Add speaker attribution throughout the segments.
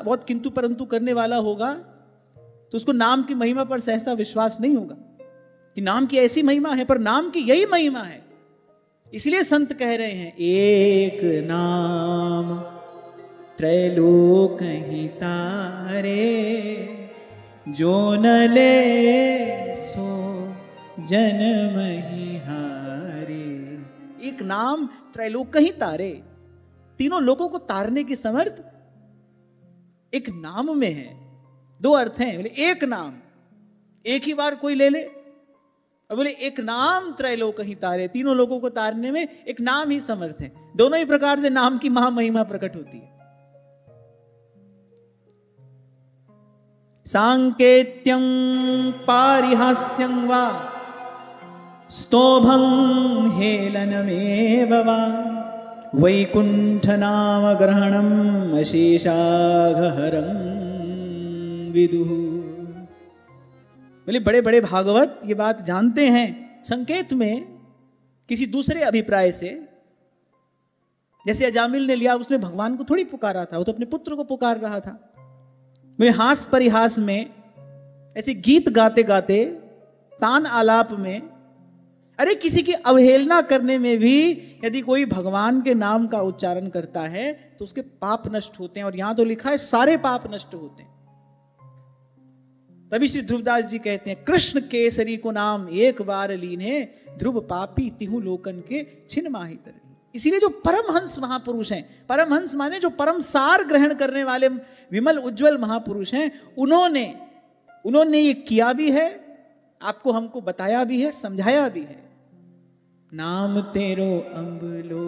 Speaker 1: बहुत किंतु परंतु करने वाला होगा तो उसको नाम की महिमा पर सहसा विश्वास नहीं होगा कि नाम की ऐसी महिमा है, पर नाम की यही महिमा है। इसलिए संत कह रहे हैं, एक नाम त्रैलोक ही तारे, जो न ले सो जन्म ही हारे। एक नाम त्रैलोक ही तारे, तीनों लोगों को तारने की समर्थ एक नाम में है। दो अर्थ हैं, बोले एक नाम, एक ही बार कोई ले ले, और बोले एक नाम त्रैलोक ही तारे, तीनों लोगों को तारने में एक नाम ही समर्थ है। दोनों ही प्रकार से नाम की महामहिमा प्रकट होती है। सांकेत्यं पारिहास्यं वा स्तोभं हेलनमेव वा वैकुंठ नाम ग्रहणम अशेषाघहरं विदुः। बोले बड़े बड़े भागवत ये बात जानते हैं। संकेत में किसी दूसरे अभिप्राय से, जैसे अजामिल ने लिया, उसने भगवान को थोड़ी पुकारा था, वो तो अपने पुत्र को पुकार रहा था। मेरे हास परिहास में, ऐसे गीत गाते गाते, तान आलाप में, अरे किसी की अवहेलना करने में भी यदि कोई भगवान के नाम का उच्चारण करता है तो उसके पाप नष्ट होते हैं। और यहां तो लिखा है सारे पाप नष्ट होते हैं। तभी श्री ध्रुवदास जी कहते हैं, कृष्ण केसरी को नाम एक बार लीने, ध्रुव पापी तिहु लोकन के छिन माही तरही। इसीलिए जो परमहंस महापुरुष हैं, परमहंस माने जो परम सार ग्रहण करने वाले विमल उज्जवल महापुरुष हैं, उन्होंने ये किया भी है, आपको हमको बताया भी है, समझाया भी है। नाम तेरो अम्बलो,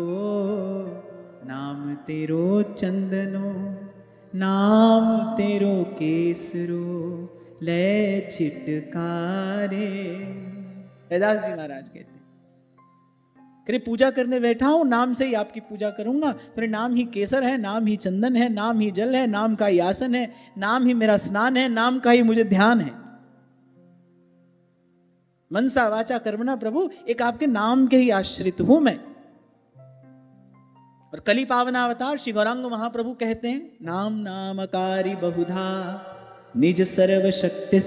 Speaker 1: नाम तेरो चंदनो, नाम तेरो केसरो ले छिटकारे। रैदास जी महाराज कहते हैं, करे पूजा करने बैठा हूं, नाम से ही आपकी पूजा करूंगा। मेरे नाम ही केसर है, नाम ही चंदन है, नाम ही जल है, नाम का ही आसन है, नाम ही मेरा स्नान है, नाम का ही मुझे ध्यान है। मनसा वाचा कर्मणा प्रभु, एक आपके नाम के ही आश्रित हूं मैं। और कली पावनावतार श्री गौरांग महाप्रभु कहते हैं, नाम नामकारी बहुधा निज सर्व शक्ति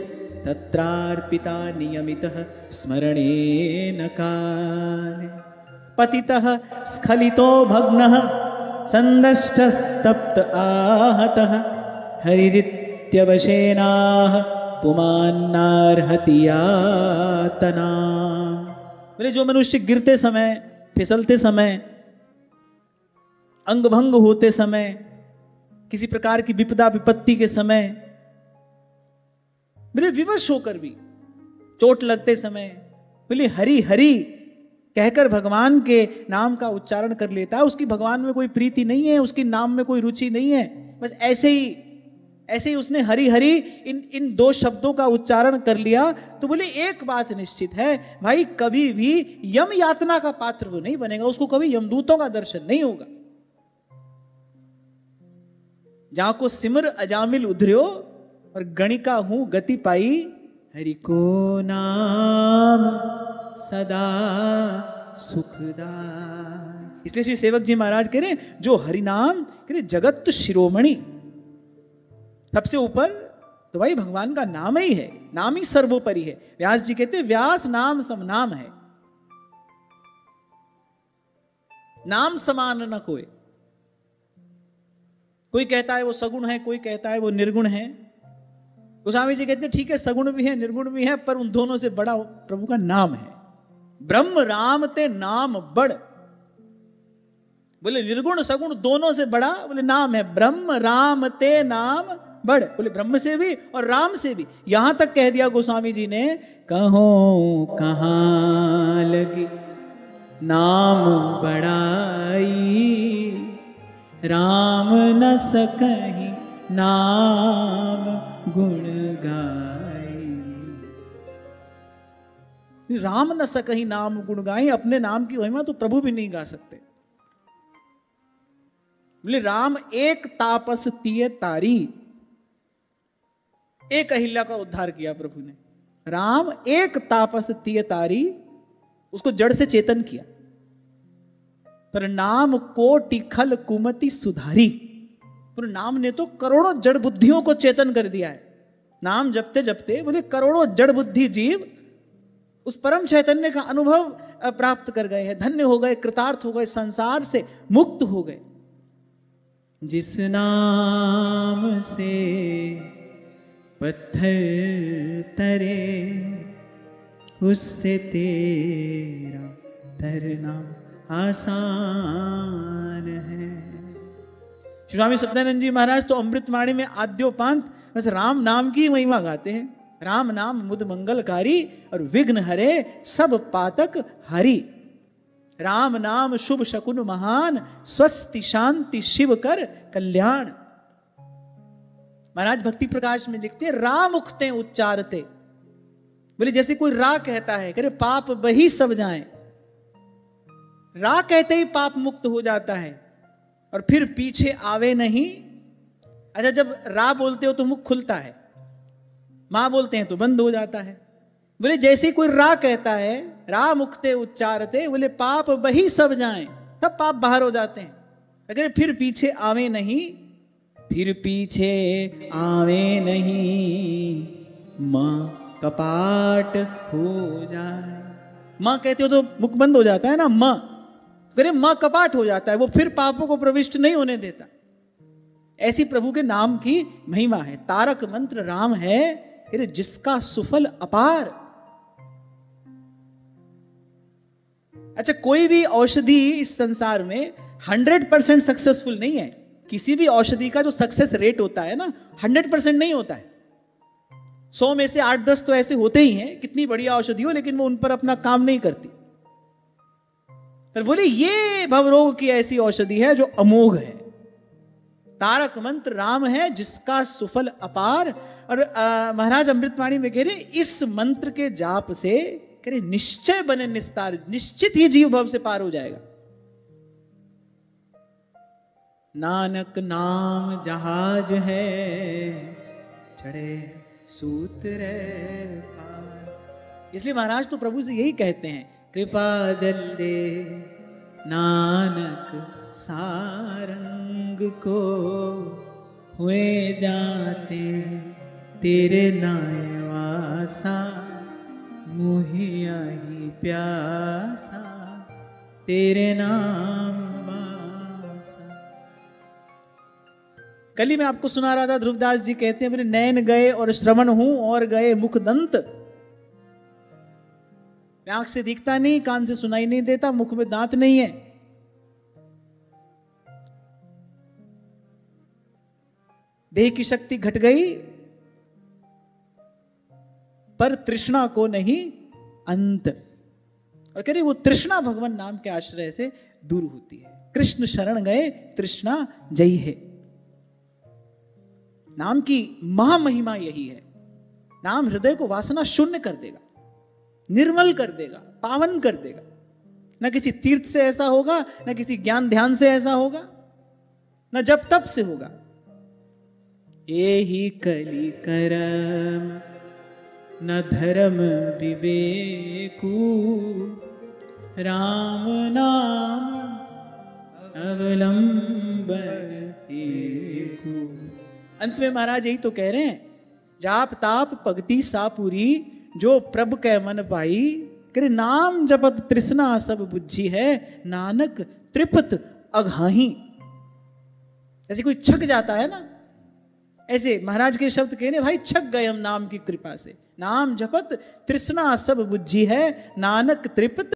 Speaker 1: तत्रार्पिता नियमितः स्मरणेन काले पतितः स्खलितो भग्नः संदष्टस्तप्त आहतः हरिरित्यवशेनाः पुमान्नार्हति यातना। बोले जो मनुष्य गिरते समय, फिसलते समय, अंग भंग होते समय, किसी प्रकार की विपदा विपत्ति के समय, बोले विवश होकर भी, चोट लगते समय, बोले हरि हरि कहकर भगवान के नाम का उच्चारण कर लेता है, उसकी भगवान में कोई प्रीति नहीं है, उसके नाम में कोई रुचि नहीं है, बस ऐसे ही उसने हरि हरि इन दो शब्दों का उच्चारण कर लिया, तो बोले एक बात निश्चित है भाई, कभी भी यम यातना का पात्र वो नहीं बनेगा, उसको कभी यमदूतों का दर्शन नहीं होगा। जहां को सिमर अजामिल उधर्यो और गणिका हूं गति पाई, हरि को नाम सदा सुखदाय। इसलिए श्री सेवक जी महाराज कह रहे, जो हरि नाम कह रहे जगत शिरोमणि, सबसे ऊपर तो भाई भगवान का नाम ही है, नाम ही सर्वोपरि है। व्यास जी कहते हैं, व्यास नाम सम नाम है, नाम समान न कोई। कोई कहता है वो सगुण है, कोई कहता है वो निर्गुण है। गोस्वामी जी कहते हैं ठीक है, सगुण भी है निर्गुण भी है, पर उन दोनों से बड़ा प्रभु का नाम है। ब्रह्म राम ते नाम बड़, बोले निर्गुण सगुण दोनों से बड़ा बोले नाम है, ब्रह्म राम ते नाम बड़। बोले ब्रह्म से भी और राम से भी। यहां तक कह दिया गोस्वामी जी ने, कहो कहां लगी नाम बड़ाई, राम न सकहि नाम गुण गाई। राम न सकहि नाम गुण गाई, अपने नाम की महिमा तो प्रभु भी नहीं गा सकते। बोले राम एक तापस तिये तारी, एक अहिल्या का उद्धार किया प्रभु ने। राम एक तापस तिये तारी, उसको जड़ से चेतन किया। पर नाम कोटि खल कुमति सुधारी, पर नाम ने तो करोड़ों जड़ बुद्धियों को चेतन कर दिया है। नाम जपते जपते बोले करोड़ों जड़ बुद्धि जीव उस परम चैतन्य का अनुभव प्राप्त कर गए हैं, धन्य हो गए, कृतार्थ हो गए, संसार से मुक्त हो गए। जिस नाम से पत्थर तरे उससे तेरा तरना आसान है। स्वामी सत्यानंद जी महाराज तो अमृतवाणी में आद्योपांत बस राम नाम की महिमा गाते हैं। राम नाम मुद मंगलकारी और विघ्न हरे सब पातक हरि। राम नाम शुभ शकुन महान स्वस्ति शांति शिव कर कल्याण। महाराज भक्ति प्रकाश में लिखते हैं राम उखते उच्चारते, बोले जैसे कोई रा कहता है करे पाप बही सब जाए। रा कहते ही पाप मुक्त हो जाता है और फिर पीछे आवे नहीं। अच्छा, जब रा बोलते हो तो मुख खुलता है, मां बोलते हैं तो बंद हो जाता है। बोले जैसे कोई रा कहता है रा मुक्ते उच्चारते, बोले पाप बही सब जाएं, तब पाप बाहर हो जाते हैं। अगर फिर पीछे आवे नहीं, फिर पीछे आवे नहीं मां कपाट हो जाए। मां कहते हो तो मुख बंद हो जाता है ना, मां करे मां कपाट हो जाता है, वो फिर पापों को प्रविष्ट नहीं होने देता। ऐसी प्रभु के नाम की महिमा है। तारक मंत्र राम है जिसका सुफल अपार। अच्छा, कोई भी औषधि इस संसार में 100% सक्सेसफुल नहीं है। किसी भी औषधि का जो सक्सेस रेट होता है ना 100% नहीं होता है। 100 में से 8-10 तो ऐसे होते ही हैं, कितनी बढ़िया औषधि हो लेकिन वो उन पर अपना काम नहीं करती। पर बोले ये भवरोग की ऐसी औषधि है जो अमोघ है। तारक मंत्र राम है जिसका सुफल अपार। और महाराज अमृतवाणी में कह रहे इस मंत्र के जाप से कह रहे निश्चय बने निस्तार, निश्चित ही जीव भव से पार हो जाएगा। नानक नाम जहाज है चढ़े सूत्र पार। इसलिए महाराज तो प्रभु से यही कहते हैं कृपा जल दे नानक सारंग को हुए जाते तेरे नायवासा मुहिया ही प्यासा तेरे नाम वासा। कल ही मैं आपको सुना रहा था, ध्रुवदास जी कहते हैं मेरे नैन गए और श्रवण हूं और गए मुख दंत। आंख से दिखता नहीं, कान से सुनाई नहीं देता, मुख में दांत नहीं है। देह की शक्ति घट गई पर तृष्णा को नहीं अंत। और कह रहे वो तृष्णा भगवान नाम के आश्रय से दूर होती है। कृष्ण शरण गए तृष्णा जयी है। नाम की महामहिमा यही है। नाम हृदय को वासना शून्य कर देगा, निर्मल कर देगा, पावन कर देगा। न किसी तीर्थ से ऐसा होगा, न किसी ज्ञान ध्यान से ऐसा होगा, न जप तप से होगा। यही कली करम न धर्म विवेकू राम नाम अवलंबन एकू। अंत में महाराज यही तो कह रहे हैं जाप ताप भक्ति सापुरी जो प्रभ कै मन पाई। करे नाम जपत तृष्णा सब बुद्धि है नानक त्रिपत अघाही। जैसे कोई छक जाता है ना, ऐसे महाराज के शब्द कहने भाई छक गए हम नाम की कृपा से। नाम जपत तृष्णा सब बुद्धि है नानक त्रिपत